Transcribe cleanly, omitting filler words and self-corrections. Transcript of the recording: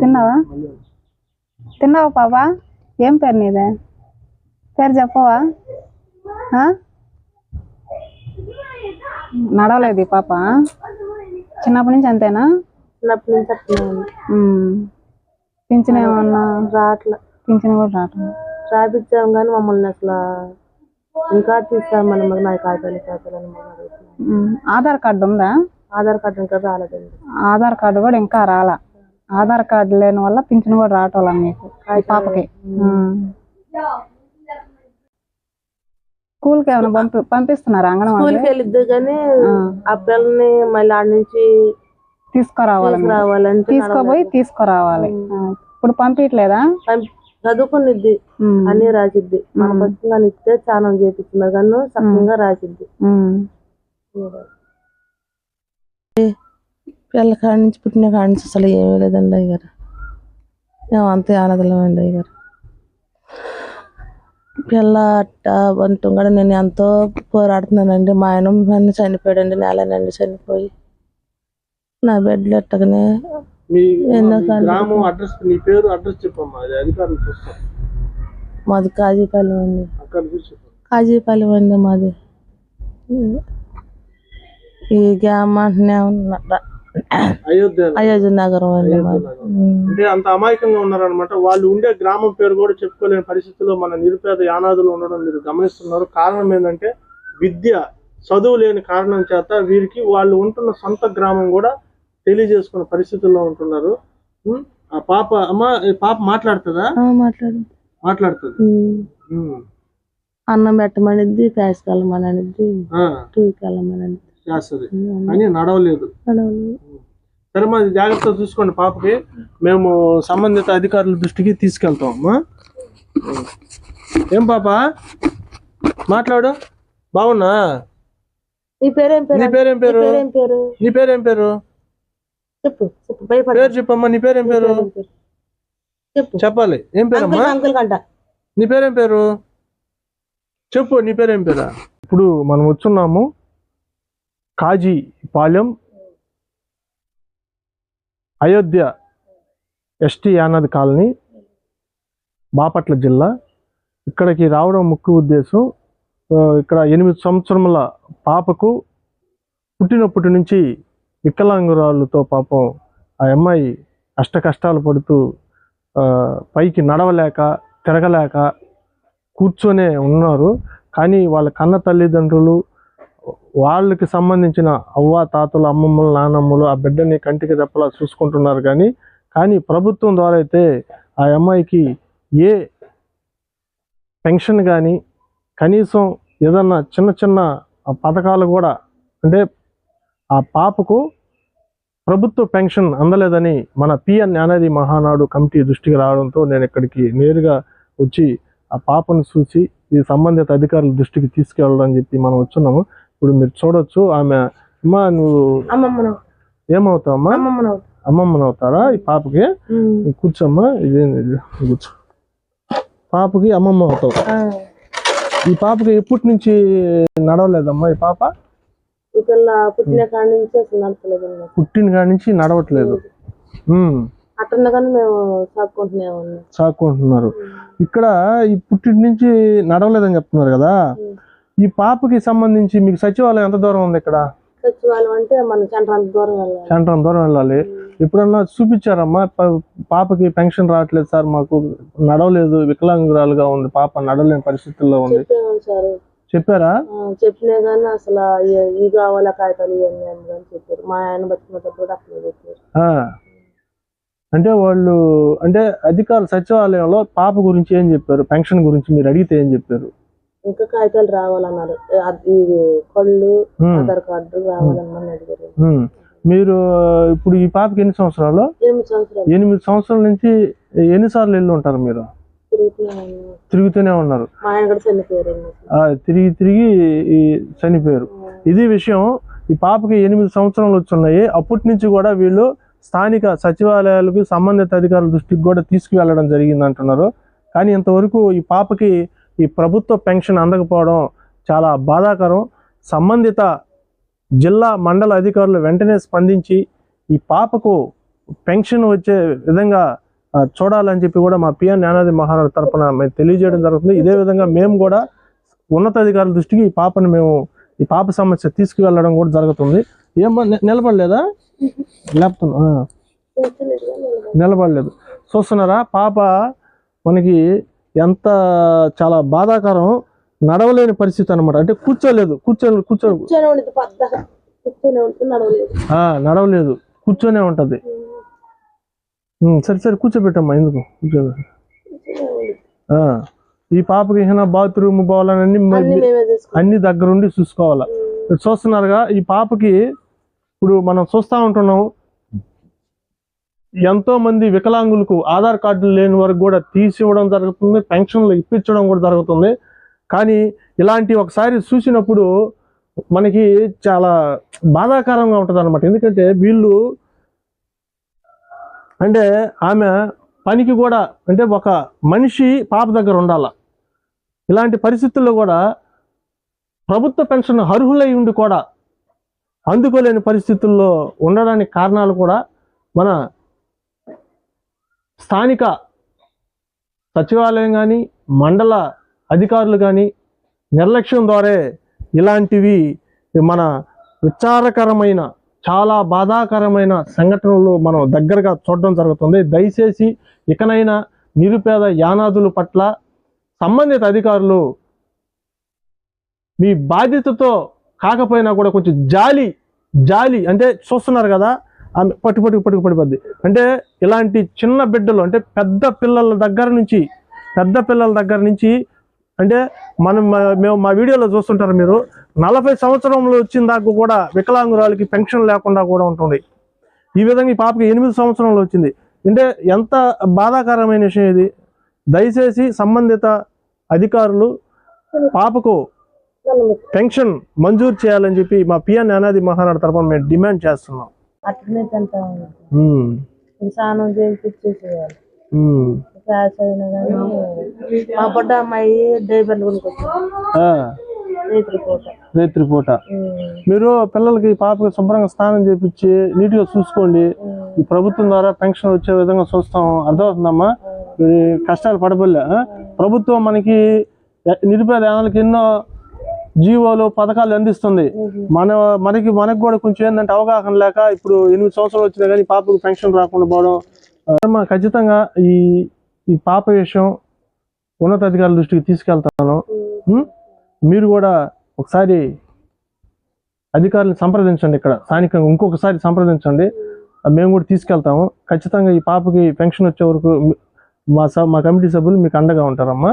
తిన్నావా తిన్నావా పాపా? ఏం పేరు నీదే? పేరు చెప్పవా? నడవలేదు ఈ పాప చిన్నప్పటి నుంచి అంతేనా? చిన్నప్పటి నుంచి అట్లనే పింఛన్ ఏమన్నా రావట్లే. పింఛన్ కూడా రావట్లేదు. రాపిచ్చాం కానీ మమ్మల్ని అసలు ఇంకా తీస్తామని నాకు కాగితాలు ఆధార్ కార్డు ఉందా? ఆధార్ కార్డు ఇంకా రాలేదండి. ఆధార్ కార్డు కూడా ఇంకా రాలా. ఆధార్ కార్డు లేని వల్ల పింఛన్ కూడా రావటం మీకు పాపకి. స్కూల్కి ఏమైనా పంపిస్తున్నారా? స్కూల్కి వెళ్ళిద్దు కానీ ఆ పిల్లల్ని మళ్ళీ ఆడ నుంచి తీసుకురావాలంటే తీసుకురావాలి. ఇప్పుడు పంపించలేదా? చదువుకునిద్ది, అన్ని రాసిద్ది. మన పుస్తకంగా ఇస్తే చాలా చేపిస్తున్నారు కానీ సక్రంగా రాసిద్ది. పిల్లల కాడి నుంచి పుట్టిన కాడి నుంచి అసలు ఏమీ లేదండి అయ్యారు. మేము అంతే ఆనందలేమండి అయ్యారు. పిల్ల అంటూ కూడా నేను ఎంతో పోరాడుతున్నానండి. మా ఆయన చనిపోయాడండి, నెలనండి చనిపోయి. నా బెడ్లు ఎట్టగానే మాది కాజీపాలెం అండి. కాజీపాలెం అండి మాది. ఈ గ్రామం అంటేనే అయోధ్య నగరం అండి. అంటే అంత అమాయకంగా ఉన్నారనమాట. వాళ్ళు ఉండే గ్రామం పేరు కూడా చెప్పుకోలేని పరిస్థితుల్లో మన నిరుపేద యానాదులు ఉండడం మీరు గమనిస్తున్నారు. కారణం ఏంటంటే విద్య, చదువు లేని కారణం చేత వీరికి వాళ్ళు ఉంటున్న సొంత గ్రామం కూడా తెలియజేసుకున్న పరిస్థితుల్లో ఉంటున్నారు. ఆ పాప పాప మాట్లాడుతుందా? మాట్లాడుతుంది. అన్నం పెట్టమనిద్ది, ప్యాస్కి వెళ్ళమనిద్ది, టూకి వెళ్ళమనిద్ది చేస్తుంది అని నడవలేదు. సరే మా జాగ్రత్తగా చూసుకోండి. పాపకి మేము సంబంధిత అధికారుల దృష్టికి తీసుకెళ్తాం. అమ్మా ఏం పాప మాట్లాడు. బాగున్నా? నీ పేరేం పేరు? నీ పేరేం పేరు? పేరు చెప్పమ్మా. నీ పేరేం పేరు? చెప్పాలి. ఏం పేరమ్మా? నీ పేరేం పేరు చెప్పు. నీ పేరేం పేరా? ఇప్పుడు మనం వచ్చున్నాము కాజీపాలెం అయోధ్య ఎస్టీ యానాది కాలనీ, బాపట్ల జిల్లా. ఇక్కడికి రావడం ముఖ్య ఉద్దేశం, ఇక్కడ 8 సంవత్సరముల పాపకు పుట్టినప్పటి నుంచి వికలాంగురాలతో పాపం ఆ అమ్మాయి అష్ట కష్టాలు పడుతూ పైకి నడవలేక తిరగలేక కూర్చొనే ఉన్నారు. కానీ వాళ్ళ కన్న తల్లిదండ్రులు, వాళ్ళకి సంబంధించిన అవ్వ తాతలు, అమ్మమ్మలు, నానమ్మలు ఆ బిడ్డని కంటికి రెప్పలా చూసుకుంటున్నారు. కానీ ప్రభుత్వం ద్వారా అయితే ఆ అమ్మాయికి ఏ పెన్షన్ కానీ కనీసం ఏదన్నా చిన్న చిన్న పథకాలు కూడా, అంటే ఆ పాపకు ప్రభుత్వ పెన్షన్ అందలేదని మన పిఎన్ అనేది మహానాడు కమిటీ దృష్టికి రావడంతో నేను ఇక్కడికి నేరుగా వచ్చి ఆ పాపను చూసి ఈ సంబంధిత అధికారుల దృష్టికి తీసుకెళ్ళాలని చెప్పి మనం వచ్చున్నాము. ఇప్పుడు మీరు చూడొచ్చు. ఆమె అమ్మా నువ్వు ఏమవుతావు అమ్మా? అమ్మమ్మను అవుతారా ఈ పాపకి? కూర్చోమ్మా. ఇదేంది కూర్చో. పాపకి అమ్మమ్మ అవుతావు. ఈ పాపకి ఎప్పటి నుంచి నడవలేదమ్మా ఈ పాప? పుట్టిన కాడి నుంచి నడవట్లేదు. సాక్కుంటున్నారు. ఇక్కడ ఈ పుట్టిన నుంచి నడవలేదని చెప్తున్నారు కదా. ఈ పాపకి సంబంధించి మీకు సచివాలయం ఎంత దూరం ఉంది? ఇక్కడ సచివాలయం అంటే మన సెంటర్ దూరం వెళ్ళాలి. ఎప్పుడన్నా చూపించారమ్మా పాపకి పెన్షన్ రావట్లేదు సార్, మాకు నడవలేదు, వికలాంగురాలుగా ఉంది పాప, నడవలేని పరిస్థితుల్లో ఉంది చెప్పారా? చెప్పినా కానీ అసలు ఈ కావాలా కాగితాలు ఇవన్నీ అని చెప్పారు. మా ఆయన బతుకున్నప్పుడు అట్లా చెప్పారు. అంటే వాళ్ళు అంటే అధికారులు సచివాలయంలో పాప గురించి ఏం చెప్పారు? పెన్షన్ గురించి మీరు అడిగితే ఏం చెప్పారు? ఇంకా కాగితాలు రావాలన్నారు. కళ్ళు, ఆధార్ కార్డు రావాలన్నా అడిగారు. మీరు ఇప్పుడు ఈ పాపకి ఎన్ని సంవత్సరాలు? 8 సంవత్సరాల నుంచి ఎన్నిసార్లు వెళ్ళి ఉంటారు మీరు? తిరుగుతూనే ఉన్నారు. తిరిగి చనిపోయారు. ఇది విషయం. ఈ పాపకి 8 సంవత్సరాలు వచ్చున్నాయి. అప్పటి నుంచి కూడా వీళ్ళు స్థానిక సచివాలయాలకు సంబంధిత అధికారుల దృష్టికి కూడా తీసుకువెళ్ళడం జరిగింది అంటున్నారు. కానీ ఇంతవరకు ఈ పాపకి ఈ ప్రభుత్వ పెన్షన్ అందకపోవడం చాలా బాధాకరం. సంబంధిత జిల్లా మండల అధికారులు వెంటనే స్పందించి ఈ పాపకు పెన్షన్ వచ్చే విధంగా చూడాలని చెప్పి కూడా మా పిఎన్ జ్ఞానాది మహానాడు తరపున మేము తెలియజేయడం జరుగుతుంది. ఇదే విధంగా మేము కూడా ఉన్నతాధికారుల దృష్టికి ఈ పాప సమస్య తీసుకువెళ్ళడం కూడా జరుగుతుంది. ఏమో నిలబడలేదా? లేపుతున్నా, నిలబడలేదు. చూస్తున్నారా, పాప మనకి ఎంత చాలా బాధాకరం. నడవలేని పరిస్థితి అనమాట. అంటే కూర్చోలేదు, నడవలేదు, కూర్చొనే ఉంటది. సరే కూర్చోబెట్టమ్మా, ఎందుకు కూర్చోబెట్ట. ఈ పాపకి ఏమైనా బాత్రూమ్ పోవాలని అన్ని దగ్గరుండి చూసుకోవాలా. చూస్తున్నారుగా, ఈ పాపకి ఇప్పుడు మనం చూస్తూ ఉంటున్నాం, ఎంతో మంది వికలాంగులకు ఆధార్ కార్డులు లేని వరకు కూడా తీసివ్వడం జరుగుతుంది, పెన్షన్లు ఇప్పించడం కూడా జరుగుతుంది. కానీ ఇలాంటి ఒకసారి చూసినప్పుడు మనకి చాలా బాధాకరంగా ఉంటుంది అనమాట. ఎందుకంటే వీళ్ళు అంటే ఆమె పనికి కూడా అంటే ఒక మనిషి పాప దగ్గర ఉండాల. ఇలాంటి పరిస్థితుల్లో కూడా ప్రభుత్వ పెన్షన్ అర్హులై ఉండి కూడా అందుకోలేని పరిస్థితుల్లో ఉండడానికి కారణాలు కూడా మన స్థానిక సచివాలయం కానీ మండల అధికారులు కానీ నిర్లక్ష్యం ద్వారా ఇలాంటివి మన విచారకరమైన చాలా బాధాకరమైన సంఘటనలు మనం దగ్గరగా చూడడం జరుగుతుంది. దయచేసి ఇకనైనా నిరుపేద యానాదుల పట్ల సంబంధిత అధికారులు మీ బాధ్యతతో కాకపోయినా కూడా కొంచెం జాలి అంటే చూస్తున్నారు కదా, ఆమె పట్టుపడిపోద్ది. అంటే ఇలాంటి చిన్న బిడ్డలు అంటే పెద్ద పిల్లల దగ్గర నుంచి అంటే మేము మా వీడియోలో చూస్తుంటారు మీరు, 40 సంవత్సరంలో వచ్చిన దాకా కూడా వికలాంగురాలకి పెన్షన్ లేకుండా కూడా ఉంటుంది. ఈ విధంగా ఈ పాపకి 8 సంవత్సరంలో వచ్చింది. అంటే ఎంత బాధాకరమైన విషయం ఇది. దయచేసి సంబంధిత అధికారులు పాపకు పెన్షన్ మంజూరు చేయాలని చెప్పి మా పిఎన్ జ్ఞానాది మహానాడు తరపున మేము డిమాండ్ చేస్తున్నాం. రేత్రిపూట మీరు పిల్లలకి పాపకి శుభ్రంగా స్నానం చేపించి నీట్గా చూసుకోండి. ఈ ప్రభుత్వం ద్వారా పెన్షన్ వచ్చే విధంగా చూస్తాం. అర్థమవుతుందమ్మా, కష్టాలు పడబోలే. ప్రభుత్వం మనకి నిరుపేద జనాలకి ఎన్నో జీవోలు పథకాలు అందిస్తుంది. మనకి కూడా కొంచెం ఏంటంటే అవగాహన లేక ఇప్పుడు 8 సంవత్సరాలు వచ్చినా కానీ పాపకు పెన్షన్ రాకుండా పోవడం. ఖచ్చితంగా ఈ పాప విషయం ఉన్నతాధికారుల దృష్టికి తీసుకెళ్తాను. మీరు కూడా ఒకసారి అధికారులను సంప్రదించండి, ఇక్కడ స్థానికంగా ఇంకొకసారి సంప్రదించండి, మేము కూడా తీసుకెళ్తాము. ఖచ్చితంగా ఈ పాపకి పెన్షన్ వచ్చే వరకు మా కమిటీ సభ్యులు మీకు అండగా ఉంటారమ్మా.